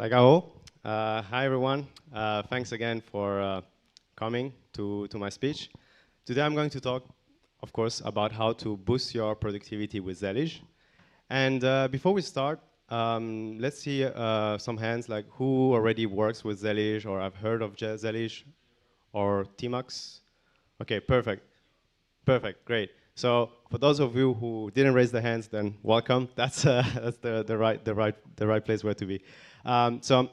Tagao. Hi, everyone. Thanks again for coming to my speech. Today I'm going to talk, of course, about how to boost your productivity with Zellij. And before we start, let's see some hands, like who already works with Zellij or I've heard of Zellij or Tmux. Okay, perfect. Perfect, great. So for those of you who didn't raise their hands, then welcome. That's the right place where to be. So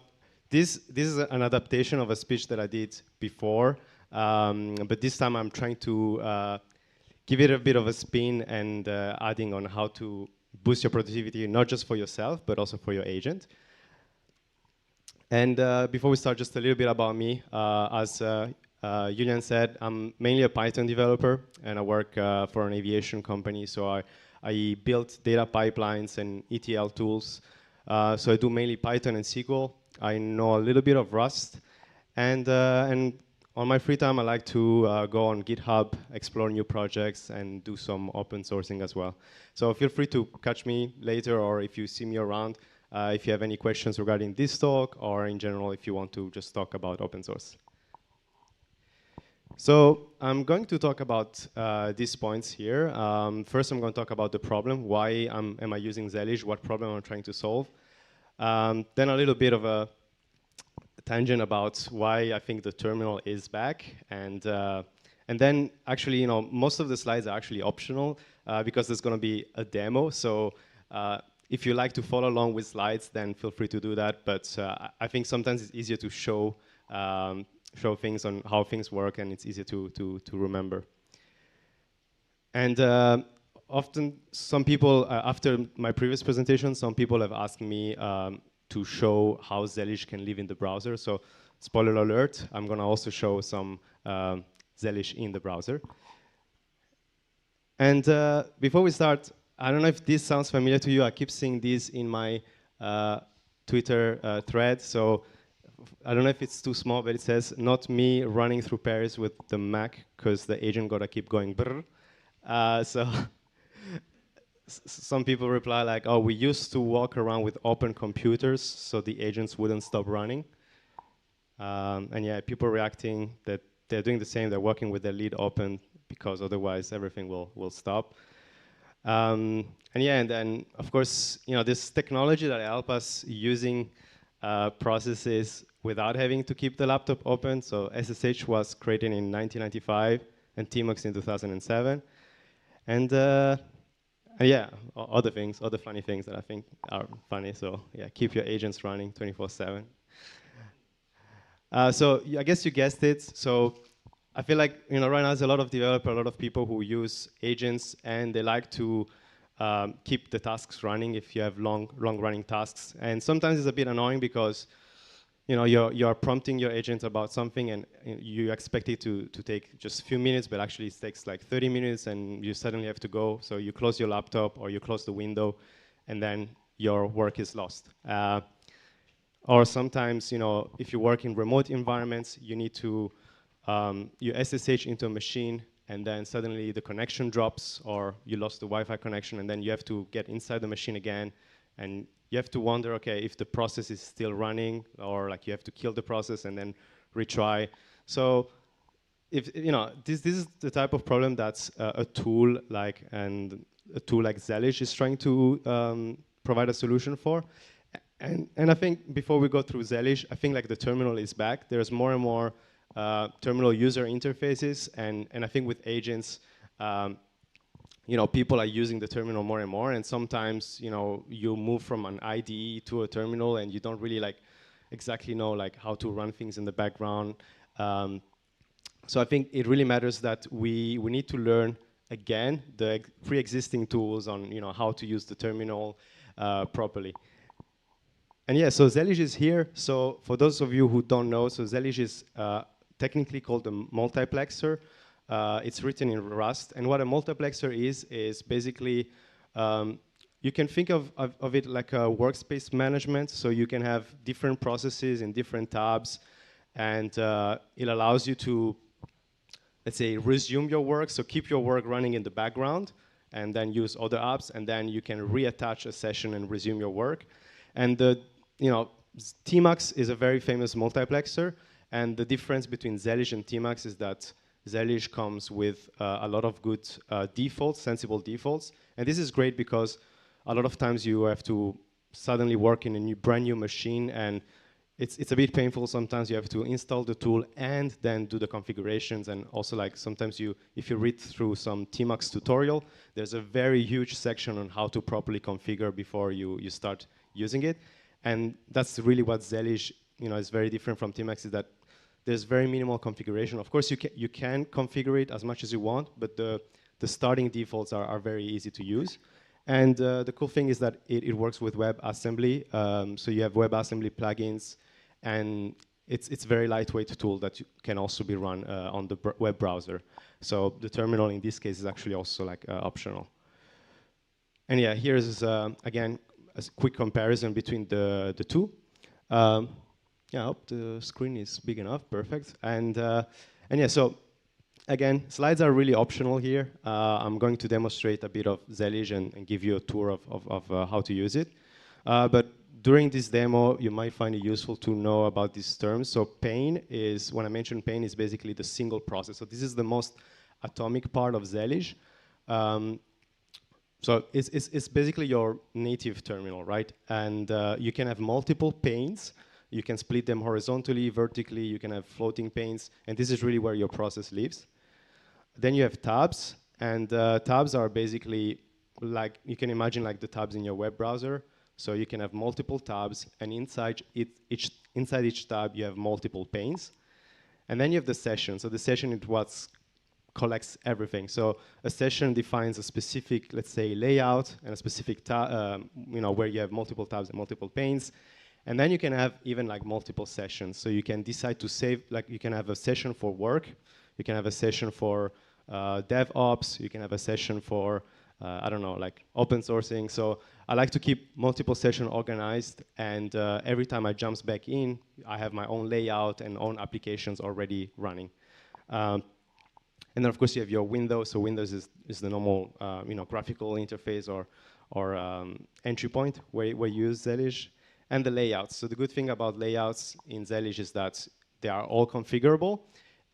this is an adaptation of a speech that I did before, but this time I'm trying to give it a bit of a spin and adding on how to boost your productivity, not just for yourself, but also for your agent. And before we start, just a little bit about me. As Julian said, I'm mainly a Python developer, and I work for an aviation company. So I build data pipelines and ETL tools. So I do mainly Python and SQL. I know a little bit of Rust. And on my free time, I like to go on GitHub, explore new projects, and do some open sourcing as well. So feel free to catch me later, or if you see me around, if you have any questions regarding this talk, or in general, if you want to just talk about open source. So I'm going to talk about these points here. First, I'm going to talk about the problem. Why am I using Zellij? What problem I'm trying to solve? Then a little bit of a tangent about why I think the terminal is back. And then actually, most of the slides are actually optional because there's going to be a demo. So if you like to follow along with slides, then feel free to do that. But I think sometimes it's easier to show things on how things work, and it's easier to remember. And often, some people, after my previous presentation, some people have asked me to show how Zellij can live in the browser. So spoiler alert, I'm going to also show some Zellij in the browser. And before we start, I don't know if this sounds familiar to you. I keep seeing this in my Twitter thread. So I don't know if it's too small, but it says, "Not me running through Paris with the Mac, because the agent got to keep going brr." So some people reply like, "Oh, we used to walk around with open computers so the agents wouldn't stop running." And yeah, people reacting that they're doing the same. They're working with their lead open because otherwise everything will stop. And yeah, and then of course, this technology that help us using processes without having to keep the laptop open. So SSH was created in 1995 and Tmux in 2007. And yeah, other funny things that I think are funny. So yeah, keep your agents running 24/7. So I guess you guessed it. So I feel like right now there's a lot of developers, a lot of people who use agents, and they like to keep the tasks running if you have long-running tasks. And sometimes it's a bit annoying because you're prompting your agent about something, and you expect it to take just a few minutes, but actually it takes like 30 minutes, and you suddenly have to go. So you close your laptop or you close the window, and then your work is lost. Or sometimes, if you work in remote environments, you need to you SSH into a machine, and then suddenly the connection drops, or you lost the Wi-Fi connection, and then you have to get inside the machine again, and you have to wonder, okay, if the process is still running, or like you have to kill the process and then retry. So if this is the type of problem that's a tool like Zellij is trying to provide a solution for. And I think before we go through Zellij, I think like the terminal is back. There's more and more terminal user interfaces, and I think with agents, people are using the terminal more and more, and sometimes you move from an IDE to a terminal, and you don't really exactly know how to run things in the background. So I think it really matters that we need to learn again the pre-existing tools on how to use the terminal properly. And yeah, so Zellij is here. So for those of you who don't know, so Zellij is technically called a multiplexer. It's written in Rust. And what a multiplexer is basically, you can think of it like a workspace management. So you can have different processes in different tabs. And it allows you to, let's say, resume your work. So keep your work running in the background, and then use other apps. And then you can reattach a session and resume your work. And Tmax is a very famous multiplexer, and the difference between Zellij and Tmax is that Zellij comes with a lot of good defaults, sensible defaults, and this is great because a lot of times you have to suddenly work in a brand new machine, and it's a bit painful. Sometimes you have to install the tool and then do the configurations, and also like sometimes if you read through some Tmax tutorial, there's a very huge section on how to properly configure before you start using it. And that's really what Zellij, is very different from Tmax, is that there's very minimal configuration. Of course, you can configure it as much as you want, but the starting defaults are very easy to use. And the cool thing is that it works with WebAssembly. So you have WebAssembly plugins, and it's a very lightweight tool that can also be run on the web browser. So the terminal in this case is actually also like optional. And yeah, here's again a quick comparison between the two. Yeah, I hope the screen is big enough. Perfect. And yeah, so again, slides are really optional here. I'm going to demonstrate a bit of Zellij and give you a tour of how to use it. But during this demo, you might find it useful to know about these terms. So pane is, when I mention pane, is basically the single process. So this is the most atomic part of Zellij. So it's basically your native terminal, right? And you can have multiple panes. You can split them horizontally, vertically. You can have floating panes. And this is really where your process lives. Then you have tabs. And tabs are basically like, you can imagine like the tabs in your web browser. So you can have multiple tabs. And inside each tab, you have multiple panes. And then you have the session. So the session is what collects everything. So a session defines a specific, let's say, layout and a specific tab, where you have multiple tabs and multiple panes. And then you can have even like multiple sessions. So you can decide to save, like you can have a session for work. You can have a session for DevOps. You can have a session for, I don't know, like open sourcing. So I like to keep multiple sessions organized. And every time I jump back in, I have my own layout and own applications already running. And then of course you have your Windows. So Windows is the normal, graphical interface or entry point where you use Zellij. And the layouts. So the good thing about layouts in Zellij is that they are all configurable.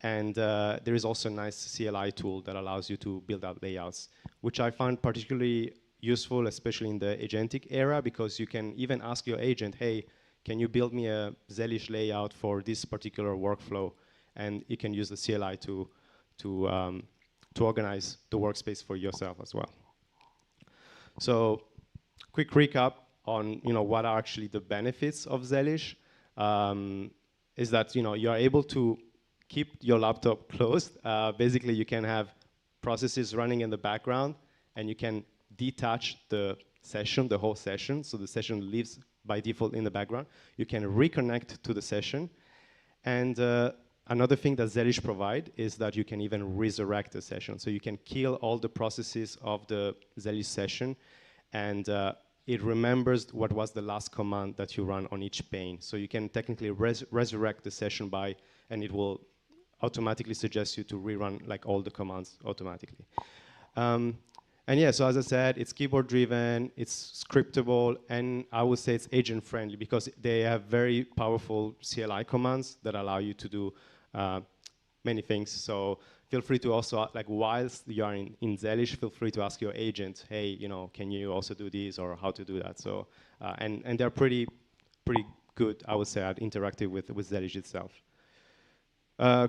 And there is also a nice CLI tool that allows you to build out layouts, which I find particularly useful, especially in the agentic era, because you can even ask your agent, hey, can you build me a Zellij layout for this particular workflow? And you can use the CLI to organize the workspace for yourself as well. So quick recap on what are actually the benefits of Zellij, is that you are able to keep your laptop closed. Basically, you can have processes running in the background, and you can detach the session, the whole session, so the session lives by default in the background. You can reconnect to the session, and another thing that Zellij provide is that you can even resurrect the session. So you can kill all the processes of the Zellij session, and it remembers what was the last command that you run on each pane. So you can technically resurrect the session and it will automatically suggest you to rerun like all the commands automatically. And yeah, so as I said, it's keyboard driven, it's scriptable, and I would say it's agent friendly because they have very powerful CLI commands that allow you to do many things. So feel free to also, like whilst you are in Zellij, feel free to ask your agent, hey, can you also do this or how to do that? So, and they're pretty good, I would say, at interacting with Zellij itself.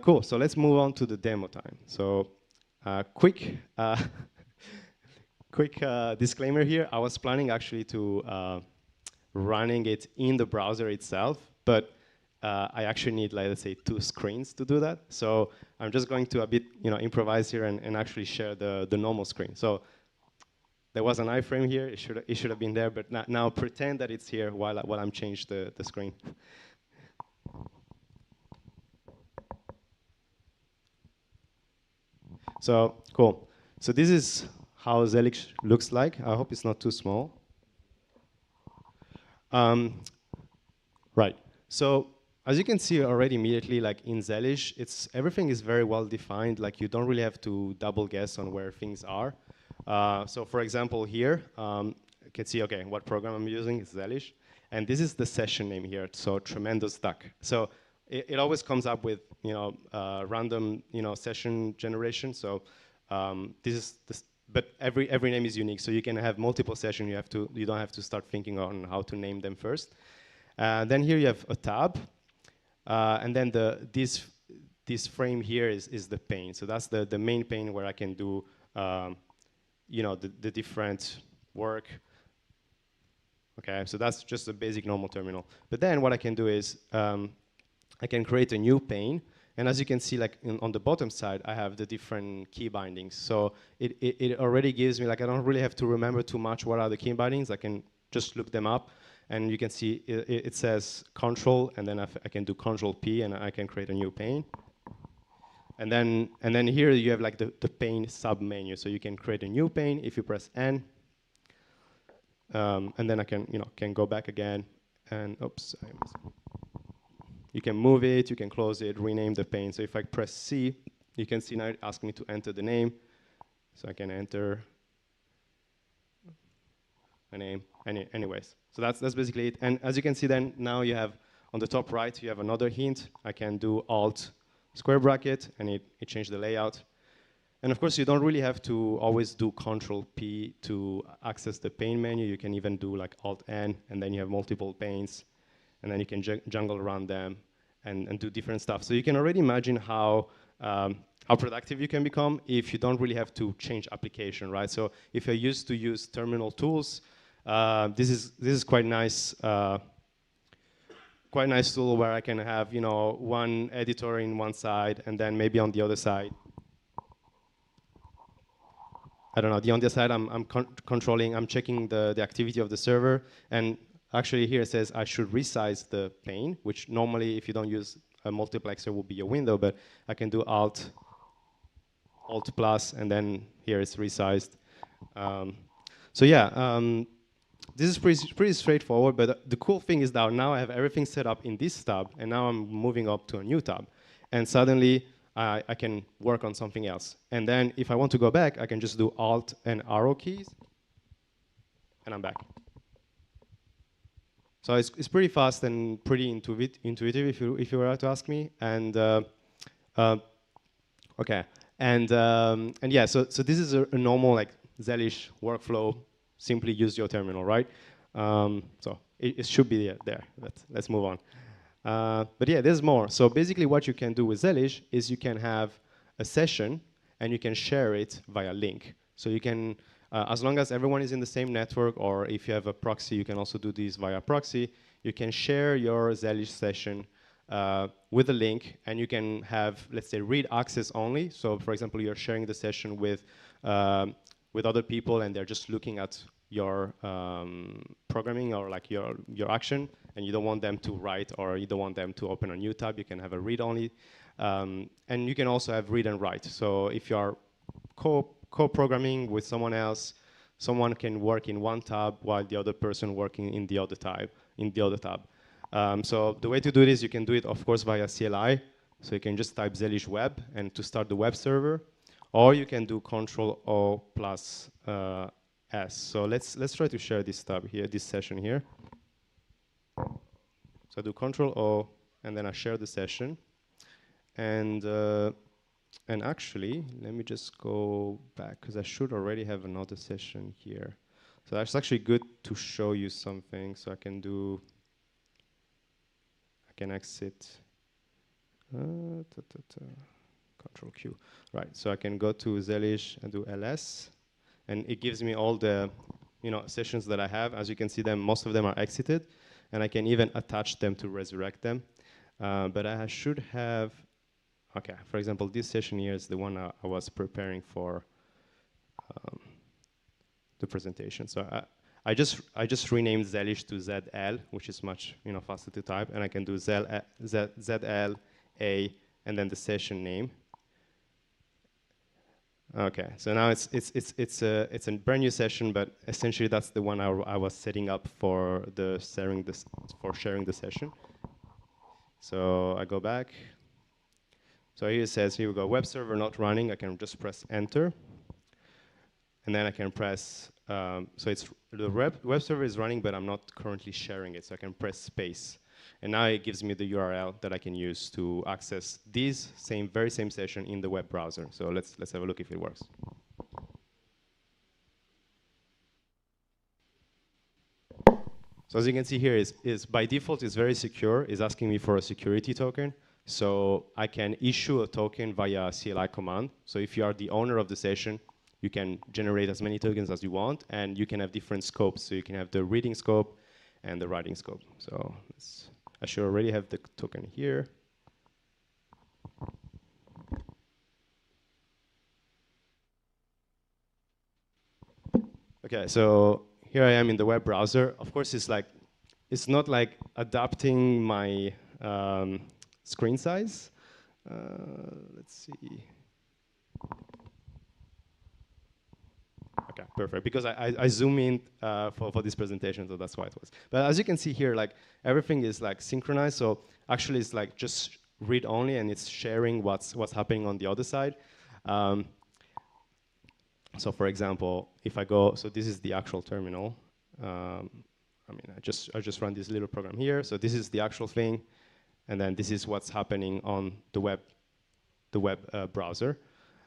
Cool, so let's move on to the demo time. So quick disclaimer here. I was planning actually to running it in the browser itself, but I actually need, like, let's say, 2 screens to do that. So I'm just going to a bit, improvise here and actually share the normal screen. So there was an iframe here. It should have been there, but now pretend that it's here while I'm changing the screen. So cool. So this is how Zellij looks like. I hope it's not too small. Right. So as you can see already immediately, like in Zellij, everything is very well defined. Like you don't really have to double guess on where things are. So for example, here, you can see, okay, what program I'm using is Zellij. And this is the session name here, so tremendous duck. So it always comes up with random session generation. So but every name is unique. So you can have multiple sessions. You don't have to start thinking on how to name them first. Then here you have a tab, and then this frame here is the pane. So that's the main pane where I can do the different work. Okay, so that's just a basic normal terminal. But then what I can do is I can create a new pane. And as you can see, like on the bottom side, I have the different key bindings. So it already gives me, like, I don't really have to remember too much what are the key bindings. I can just look them up. And you can see it says control, and then I can do control P, and I can create a new pane. And then here you have like the pane sub-menu. So you can create a new pane if you press N. And then I can go back again, and oops, you can move it, you can close it, rename the pane. So if I press C, you can see now it asks me to enter the name. So I can enter a name, anyways. So that's basically it. And as you can see then, now you have, on the top right, you have another hint. I can do Alt square bracket, and it changed the layout. And of course, you don't really have to always do Control P to access the pane menu. You can even do like Alt N, and then you have multiple panes, and then you can jungle around them and do different stuff. So you can already imagine how productive you can become if you don't really have to change application, right? So if you're used to use terminal tools, this is quite nice. Quite nice tool where I can have one editor in one side, and then maybe on the other side, I don't know, on the other side I'm controlling, I'm checking the activity of the server, and actually here it says I should resize the pane, which normally if you don't use a multiplexer would be a window, but I can do Alt plus, and then here it's resized. So yeah, this is pretty straightforward, but the cool thing is that now I have everything set up in this tab, and now I'm moving up to a new tab. And suddenly, I can work on something else. And then if I want to go back, I can just do Alt and arrow keys, and I'm back. So it's pretty fast and pretty intuitive, if you were to ask me. And okay, and yeah, so this is a normal like Zellij workflow. Simply use your terminal, right? So it should be there. Let's move on. But yeah, there's more. So basically what you can do with Zellij is you can have a session and you can share it via link. So you can, as long as everyone is in the same network, or if you have a proxy, you can also do this via proxy. You can share your Zellij session with a link, and you can have, let's say, read access only. So for example, you're sharing the session with other people, and they're just looking at your programming or like your action, and you don't want them to write, or you don't want them to open a new tab. You can have a read only, and you can also have read and write. So if you are co-programming with someone else, someone can work in one tab while the other person working in the other tab. So the way to do this, you can do it, of course, via CLI. So you can just type Zellij web and to start the web server. Or you can do Control O plus S. So let's try to share this tab here, this session here. So I do Control O, and then I share the session. And actually, let me just go back, because I should already have another session here. So that's actually good to show you something. So I can exit. Control Q. Right, so I can go to Zellij and do ls, and it gives me all the sessions that I have. As you can see, most of them are exited, and I can even attach them to resurrect them. But I should have, okay, for example, this session here is the one I was preparing for the presentation. So I just renamed Zellij to ZL, which is much faster to type, and I can do ZL A and then the session name. Okay, so now it's a brand new session, but essentially that's the one I was setting up for sharing the session. So I go back. So here it says, here we go, web server not running. I can just press enter, and then I can press so it's the web server is running, but I'm not currently sharing it. So I can press space, and now it gives me the URL that I can use to access this very same session in the web browser. So let's have a look if it works. So as you can see here, is by default is very secure. It's asking me for a security token. So I can issue a token via CLI command. So if you are the owner of the session, you can generate as many tokens as you want, and you can have different scopes. So you can have the reading scope and the writing scope. So I should already have the token here. Okay, so here I am in the web browser. Of course, it's not like adapting my screen size. Let's see. Okay, perfect. Because I zoom in for this presentation, so that's why it was. But as you can see here, like everything is like synchronized. So actually, it's like just read only, and it's sharing what's happening on the other side. So for example, if I go, so this is the actual terminal. I mean, I just run this little program here. So this is the actual thing, and then this is what's happening on the web browser.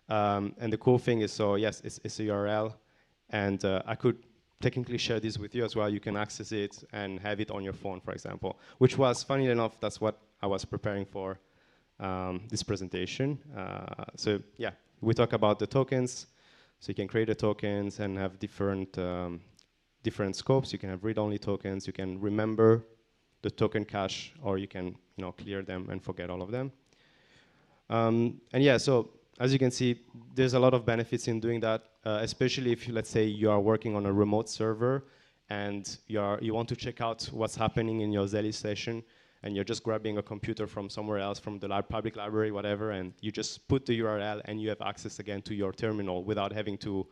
And the cool thing is, so yes, it's a URL, and I could technically share this with you as well. You can access it and have it on your phone, for example, which was, funny enough, that's what I was preparing for this presentation. So yeah, we talk about the tokens. So you can create the tokens and have different scopes. You can have read-only tokens. You can remember the token cache, or you can clear them and forget all of them. And yeah, so as you can see, there's a lot of benefits in doing that, especially if, let's say, you are working on a remote server and you want to check out what's happening in your Zellij session, and you're just grabbing a computer from somewhere else, from the public library, whatever, and you just put the URL and you have access again to your terminal without having to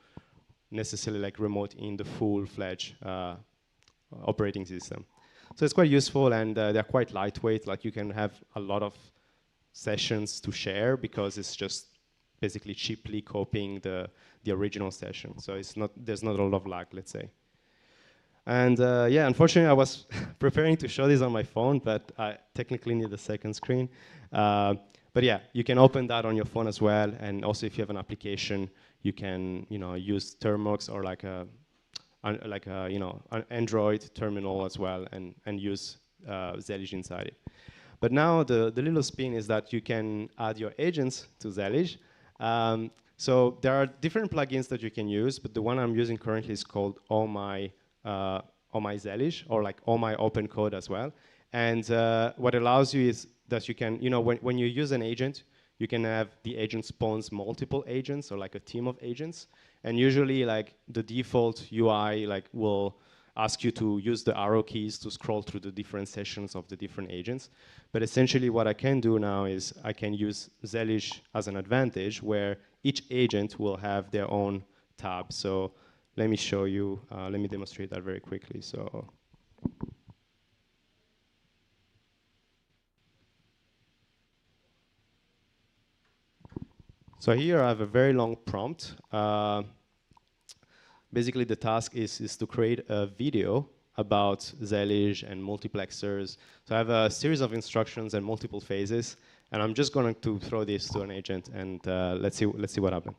necessarily like remote in the full-fledged operating system. So it's quite useful, and they're quite lightweight. Like you can have a lot of sessions to share because it's just basically cheaply copying the original session. So there's not a lot of lag, let's say. And yeah, unfortunately, I was preparing to show this on my phone, but I technically need a second screen. But yeah, you can open that on your phone as well. And also, if you have an application, you can use Termux or like an Android terminal as well, and use Zellij inside it. But now the little spin is that you can add your agents to Zellij. So there are different plugins that you can use, but the one I'm using currently is called All My Zellij, or like All My Open Code as well. And what allows you is that you can, when you use an agent, you can have the agent spawns multiple agents, or like a team of agents. And usually, like the default UI, like will ask you to use the arrow keys to scroll through the different sessions of the different agents. But essentially, what I can do now is I can use Zellij as an advantage, where each agent will have their own tab. So let me show you, let me demonstrate that very quickly. So here I have a very long prompt. Basically, the task is to create a video about Zellij and multiplexers. So I have a series of instructions and multiple phases, and I'm just going to throw this to an agent, and let's see what happens.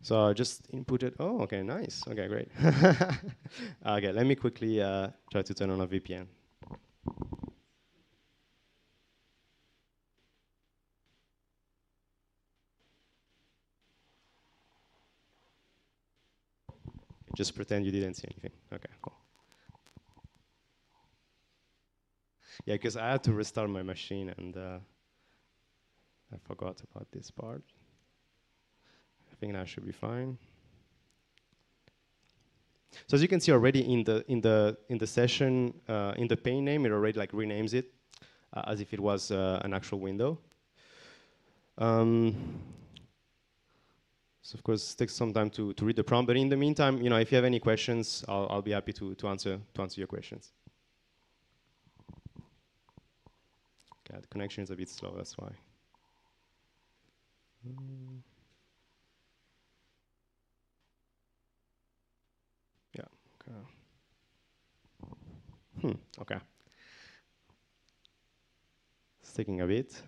So I just inputted, oh, okay, nice. Okay, great. Okay, let me quickly try to turn on a VPN. Just pretend you didn't see anything. Okay, cool. Yeah, because I had to restart my machine, and I forgot about this part. I think that should be fine. So as you can see already in the session, in the pane name, it already like renames it as if it was an actual window. So of course, it takes some time to read the prompt. But in the meantime, if you have any questions, I'll be happy to answer your questions. Okay, the connection is a bit slow. That's why. Yeah. Okay. Okay. It's taking a bit.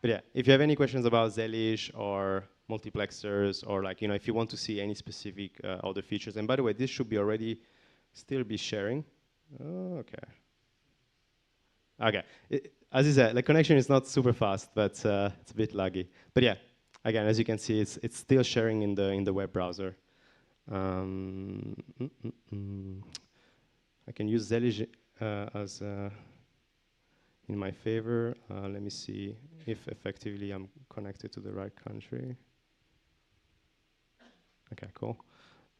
But yeah, if you have any questions about Zellij or multiplexers, or if you want to see any specific other features, and by the way, this should be already still be sharing. Oh, okay. Okay. As I said, the connection is not super fast, but it's a bit laggy. But yeah, again, as you can see, it's still sharing in the web browser. I can use Zellij as in my favor. Let me see if effectively I'm connected to the right country. Okay, cool.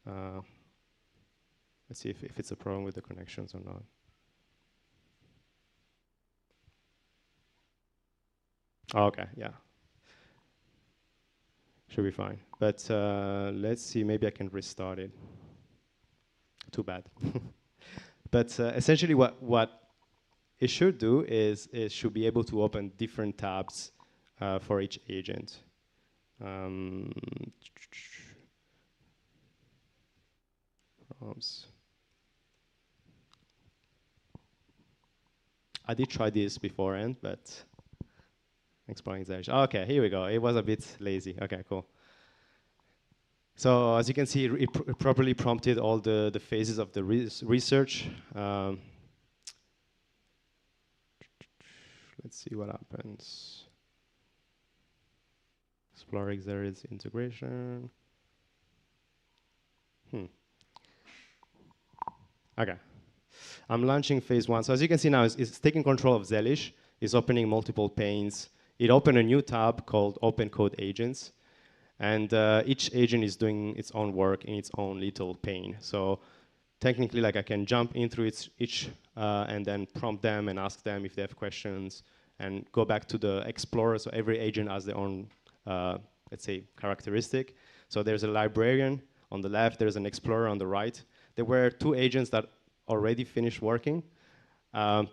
Let's see if it's a problem with the connections or not. Oh, okay, yeah. Should be fine. But let's see, maybe I can restart it. Too bad. But essentially what it should do is it should be able to open different tabs for each agent. Prompts. I did try this beforehand, but exploring Zellij. Okay, here we go. It was a bit lazy. Okay, cool. So as you can see, it properly prompted all the phases of the research. Let's see what happens. Explore Zellij integration. Okay. I'm launching phase 1. So as you can see now, it's taking control of Zellij. It's opening multiple panes. It opened a new tab called Open Code Agents. And each agent is doing its own work in its own little pane. So technically, I can jump in through each and then prompt them and ask them if they have questions and go back to the Explorer. So every agent has their own, let's say, characteristic. So there's a librarian on the left. There's an Explorer on the right. There were 2 agents that already finished working. But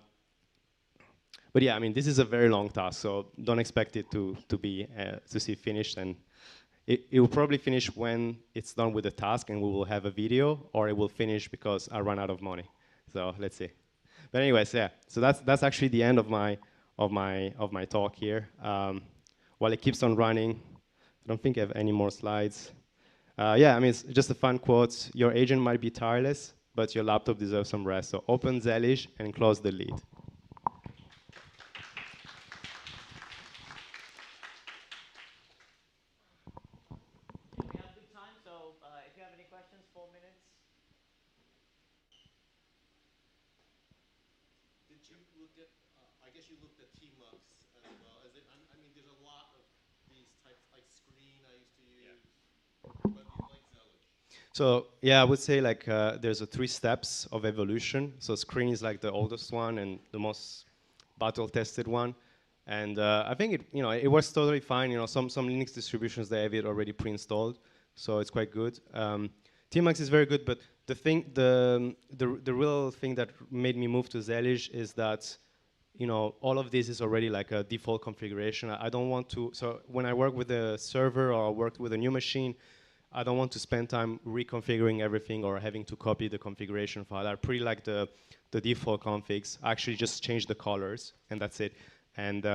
yeah, I mean, this is a very long task, so don't expect it to see finished. And it will probably finish when it's done with the task and we will have a video, or it will finish because I run out of money. So let's see. But anyways, yeah. So that's actually the end of my talk here. While it keeps on running, I don't think I have any more slides. Yeah, I mean, it's just a fun quote. Your agent might be tireless, but your laptop deserves some rest. So open Zellij and close the lid. We have good time, so if you have any questions, 4 minutes. Did you look at, I guess you looked at TMUX as well. I mean, there's a lot of these types, like Screen I used to use, but you like Zellij. So yeah, I would say there's 3 steps of evolution. So Screen is the oldest one and the most battle-tested one. And I think it works totally fine. Some Linux distributions, they have it already pre-installed, so it's quite good. TMUX is very good, but the real thing that made me move to Zellij is that all of this is already a default configuration. I don't want to. So when I work with a server or I work with a new machine, I don't want to spend time reconfiguring everything or having to copy the configuration file. I pretty like the default configs. I actually just change the colors, and that's it. And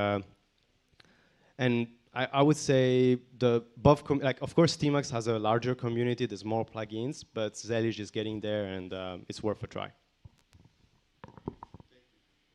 I would say of course, TMUX has a larger community. There's more plugins, but Zellij is getting there, and it's worth a try.